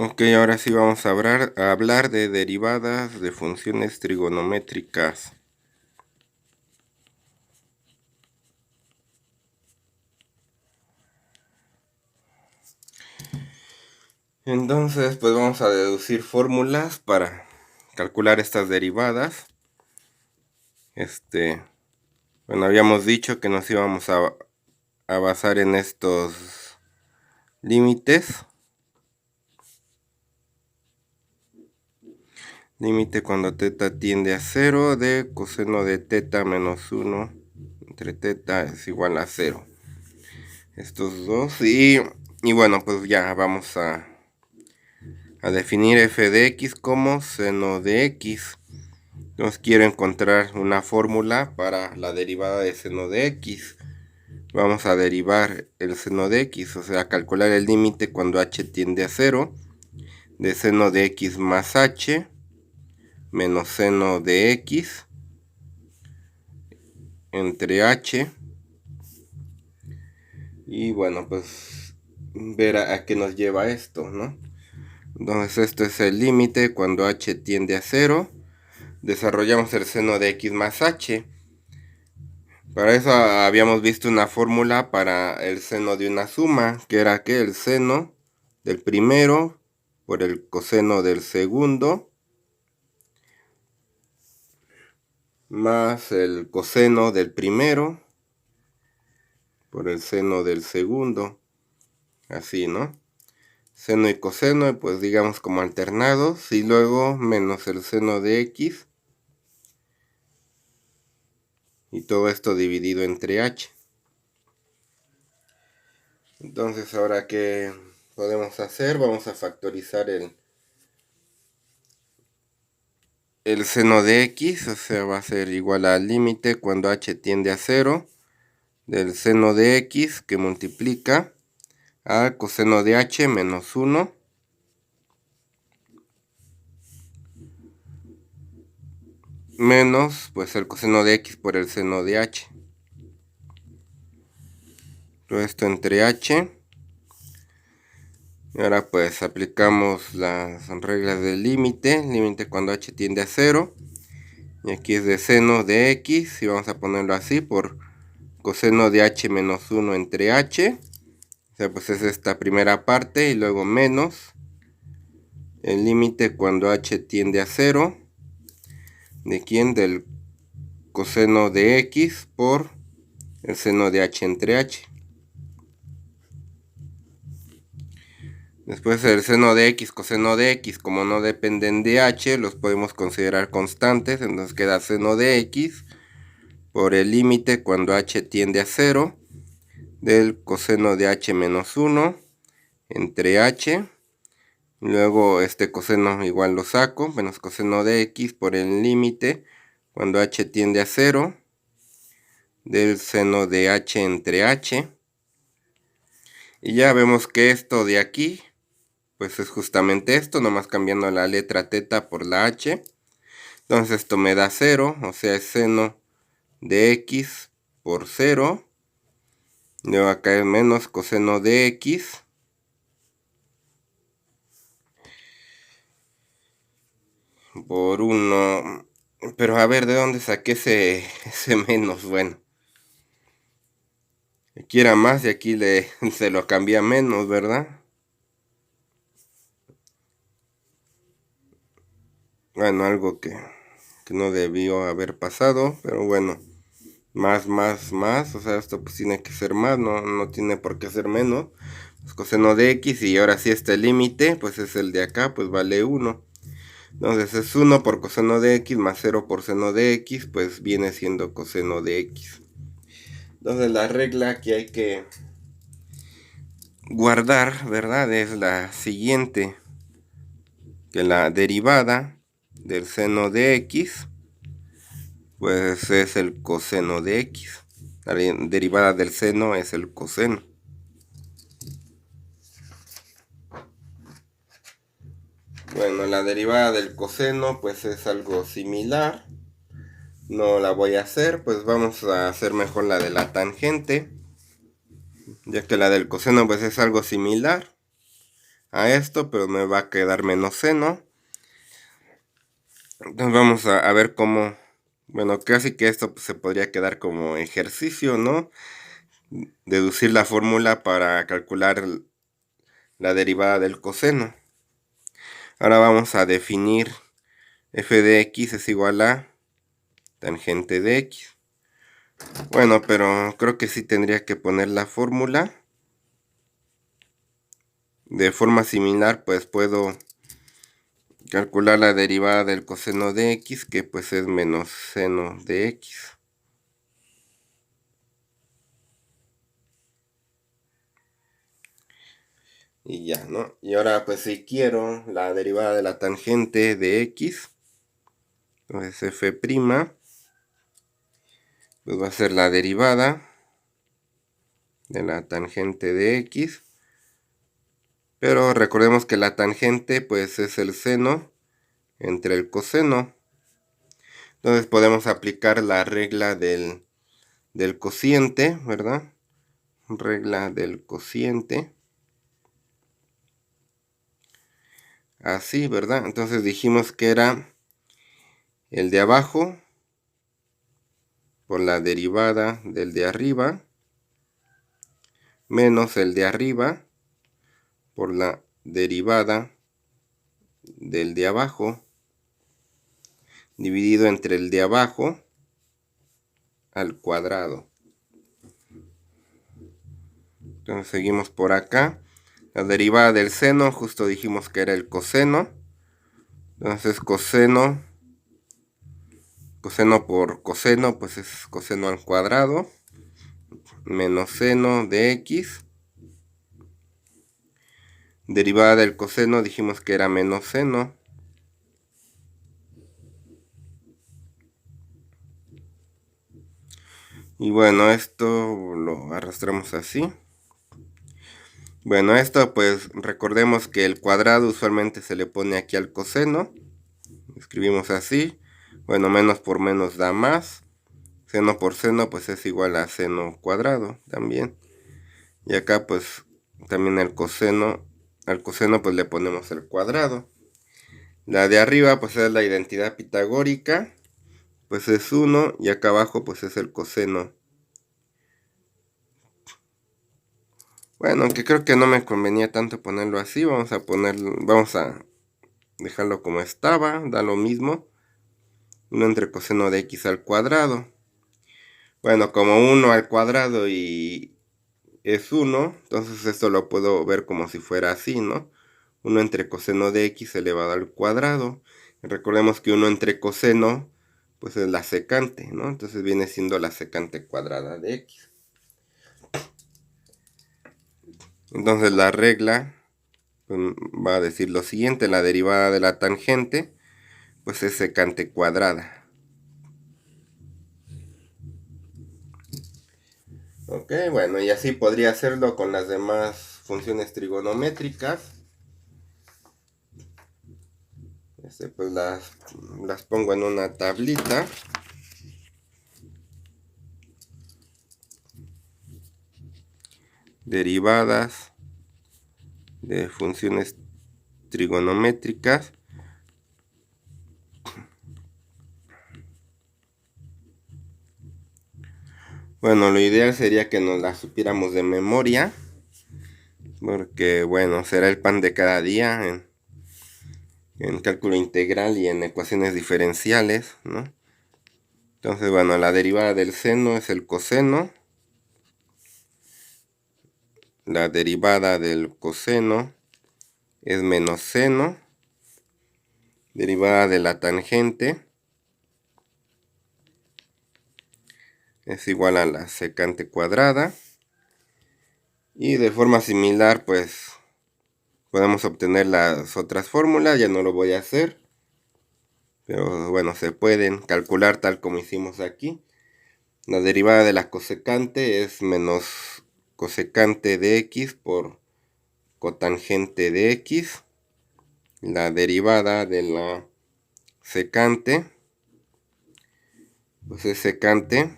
Ok, ahora sí vamos a hablar de derivadas de funciones trigonométricas. Entonces, pues vamos a deducir fórmulas para calcular estas derivadas. Bueno, habíamos dicho que nos íbamos a basar en estos límites. Límite cuando teta tiende a 0 de coseno de teta menos 1 entre teta es igual a 0. Estos dos y bueno, pues ya vamos a definir f de x como seno de x. Entonces quiero encontrar una fórmula para la derivada de seno de x. Vamos a derivar el seno de x, o sea, calcular el límite cuando h tiende a 0 de seno de x más h menos seno de x entre h. Y bueno, pues ver a qué nos lleva esto, ¿no? Entonces esto es el límite cuando h tiende a 0. Desarrollamos el seno de x más h. Para eso habíamos visto una fórmula para el seno de una suma, que era que el seno del primero por el coseno del segundo más el coseno del primero por el seno del segundo. Así, ¿no? Seno y coseno, pues digamos como alternados, y luego menos el seno de x. Y todo esto dividido entre h. Entonces, ahora, ¿qué podemos hacer? Vamos a factorizar el seno de x, o sea, va a ser igual al límite cuando h tiende a 0 del seno de x que multiplica a coseno de h menos 1 menos pues el coseno de x por el seno de h. Todo esto entre h. Y ahora pues aplicamos las reglas del límite. Límite cuando h tiende a 0. Y aquí es de seno de x. Y vamos a ponerlo así por coseno de h menos 1 entre h. O sea, pues es esta primera parte. Y luego menos el límite cuando h tiende a 0. ¿De quién? Del coseno de x por el seno de h entre h. Después el seno de x, coseno de x, como no dependen de h, los podemos considerar constantes. Entonces queda seno de x por el límite cuando h tiende a 0 del coseno de h menos 1 entre h. Luego este coseno igual lo saco, menos coseno de x por el límite cuando h tiende a 0 del seno de h entre h. Y ya vemos que esto de aquí pues es justamente esto, nomás cambiando la letra teta por la h. Entonces esto me da 0, o sea, es seno de x por 0. Luego acá es menos coseno de x por 1. Pero a ver, ¿de dónde saqué ese menos? Bueno, aquí era más y aquí se lo cambié a menos, ¿verdad? Bueno, algo que no debió haber pasado, pero bueno. Más, o sea, esto pues tiene que ser más, no tiene por qué ser menos. Pues coseno de x, y ahora sí este límite, pues es el de acá, pues vale 1. Entonces es 1 por coseno de x más 0 por seno de x, pues viene siendo coseno de x. Entonces la regla que hay que guardar, ¿verdad? Es la siguiente, que la derivada del seno de x, pues es el coseno de x. La derivada del seno es el coseno. Bueno, la derivada del coseno pues es algo similar. No la voy a hacer, pues vamos a hacer mejor la de la tangente, ya que la del coseno pues es algo similar. a esto, pero me va a quedar menos seno. Entonces vamos a ver cómo, bueno, casi que esto pues, se podría quedar como ejercicio, ¿no? Deducir la fórmula para calcular la derivada del coseno. Ahora vamos a definir f de x es igual a tangente de x. Bueno, pero creo que sí tendría que poner la fórmula. De forma similar, pues puedo calcular la derivada del coseno de x, que pues es menos seno de x. Y ya, ¿no? Y ahora pues si quiero la derivada de la tangente de x, entonces f', pues va a ser la derivada de la tangente de x. Pero recordemos que la tangente pues es el seno entre el coseno. Entonces podemos aplicar la regla del cociente, ¿verdad? Regla del cociente. Así, ¿verdad? Entonces dijimos que era el de abajo por la derivada del de arriba menos el de arriba por la derivada del de abajo dividido entre el de abajo al cuadrado. Entonces seguimos por acá. La derivada del seno, justo dijimos que era el coseno. Entonces coseno por coseno, pues es coseno al cuadrado, menos seno de x. Derivada del coseno dijimos que era menos seno. Y bueno, esto lo arrastramos así. Bueno, esto pues recordemos que el cuadrado usualmente se le pone aquí al coseno. Escribimos así. Bueno, menos por menos da más. Seno por seno pues es igual a seno cuadrado también. Y acá pues también el coseno, al coseno pues le ponemos el cuadrado. La de arriba pues es la identidad pitagórica, pues es 1 y acá abajo pues es el coseno. Bueno, aunque creo que no me convenía tanto ponerlo así, vamos a dejarlo como estaba, da lo mismo. 1 entre coseno de x al cuadrado. Bueno, como 1 al cuadrado y es 1, entonces esto lo puedo ver como si fuera así, ¿no? 1 entre coseno de x elevado al cuadrado. Recordemos que 1 entre coseno, pues es la secante, ¿no? Entonces viene siendo la secante cuadrada de x. Entonces la regla pues, va a decir lo siguiente, la derivada de la tangente, pues es secante cuadrada. Ok, bueno, y así podría hacerlo con las demás funciones trigonométricas. Pues las pongo en una tablita. Derivadas de funciones trigonométricas. Bueno, lo ideal sería que nos las supiéramos de memoria, porque bueno, será el pan de cada día en cálculo integral y en ecuaciones diferenciales, ¿no? Entonces, bueno, la derivada del seno es el coseno. La derivada del coseno es menos seno. Derivada de la tangente es igual a la secante cuadrada. Y de forma similar, pues, podemos obtener las otras fórmulas. Ya no lo voy a hacer. Pero bueno, se pueden calcular tal como hicimos aquí. La derivada de la cosecante es menos cosecante de x por cotangente de x. La derivada de la secante, pues es secante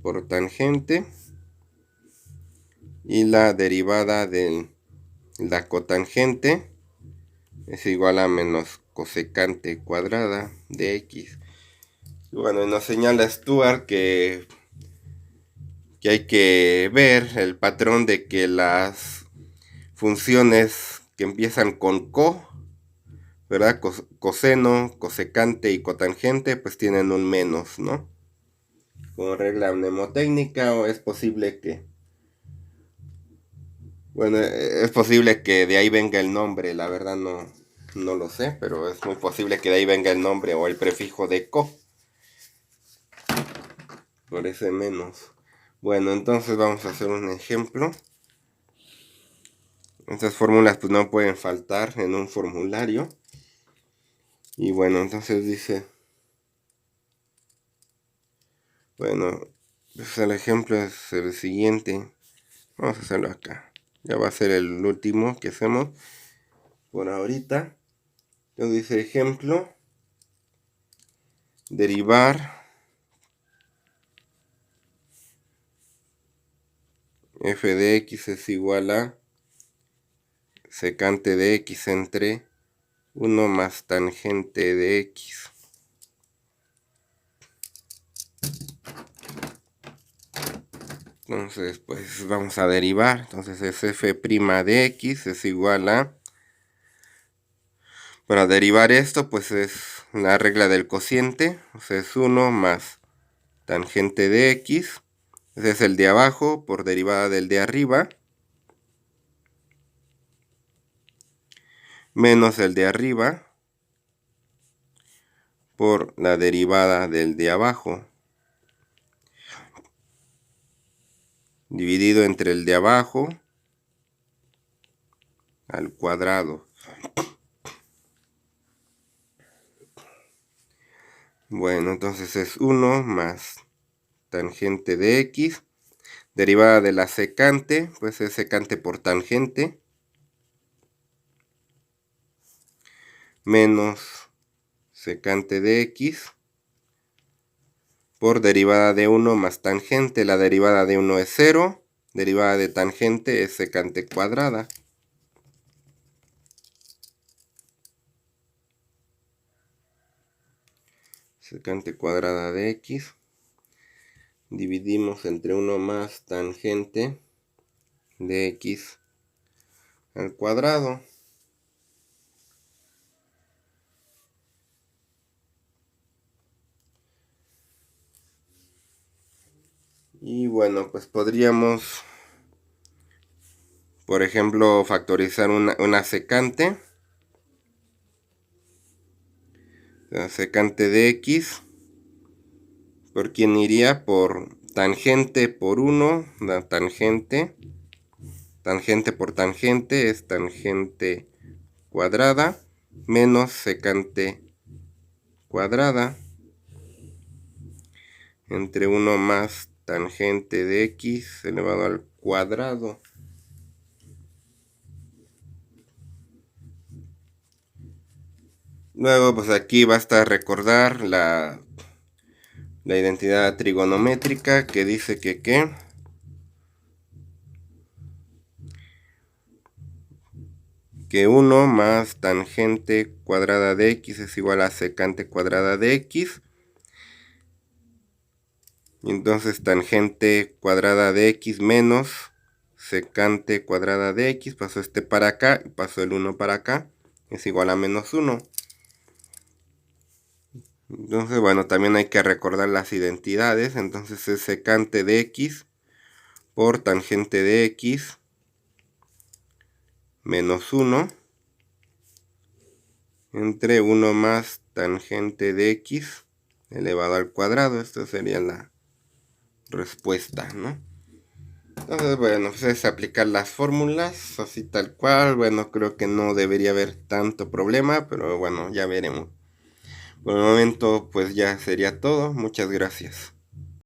por tangente. Y la derivada del la cotangente es igual a menos cosecante cuadrada de x. Y bueno, nos señala Stuart que hay que ver el patrón de que las funciones que empiezan con ¿verdad? Coseno, cosecante y cotangente pues tienen un menos, ¿no? Como regla mnemotécnica, o es posible que... Bueno, es posible que de ahí venga el nombre, la verdad no lo sé, pero es muy posible que de ahí venga el nombre o el prefijo de co. Por ese menos. Bueno, entonces vamos a hacer un ejemplo. Estas fórmulas pues no pueden faltar en un formulario. Y bueno, entonces dice... Bueno, pues el ejemplo es el siguiente. Vamos a hacerlo acá. Ya va a ser el último que hacemos por ahorita. Entonces dice ejemplo. Derivar f de x es igual a secante de x entre 1 más tangente de x. Entonces, pues vamos a derivar. Entonces es f' de x es igual a... Para derivar esto, pues es la regla del cociente. O sea, es 1 más tangente de x. Ese es el de abajo por derivada del de arriba. Menos el de arriba por la derivada del de abajo. Dividido entre el de abajo al cuadrado. Bueno, entonces es 1 más tangente de x. Derivada de la secante, pues es secante por tangente. Menos secante de x por derivada de 1 más tangente. La derivada de 1 es 0. Derivada de tangente es secante cuadrada. Secante cuadrada de x. Dividimos entre 1 más tangente de x al cuadrado. Y bueno, pues podríamos, por ejemplo, factorizar una secante. La secante de x, ¿por quién iría? Por tangente por 1, la tangente. Tangente por tangente es tangente cuadrada menos secante cuadrada entre 1 más tangente de x elevado al cuadrado. Luego, pues aquí basta recordar la identidad trigonométrica que dice que que 1 más tangente cuadrada de x es igual a secante cuadrada de x. Y entonces tangente cuadrada de x menos secante cuadrada de x, pasó este para acá, y pasó el 1 para acá, es igual a menos 1. Entonces, bueno, también hay que recordar las identidades. Entonces es secante de x por tangente de x menos 1 entre 1 más tangente de x elevado al cuadrado. Esta sería la respuesta, ¿no? Entonces, bueno, pues es aplicar las fórmulas así tal cual. Bueno, creo que no debería haber tanto problema, pero bueno, ya veremos. Por el momento, pues ya sería todo. Muchas gracias.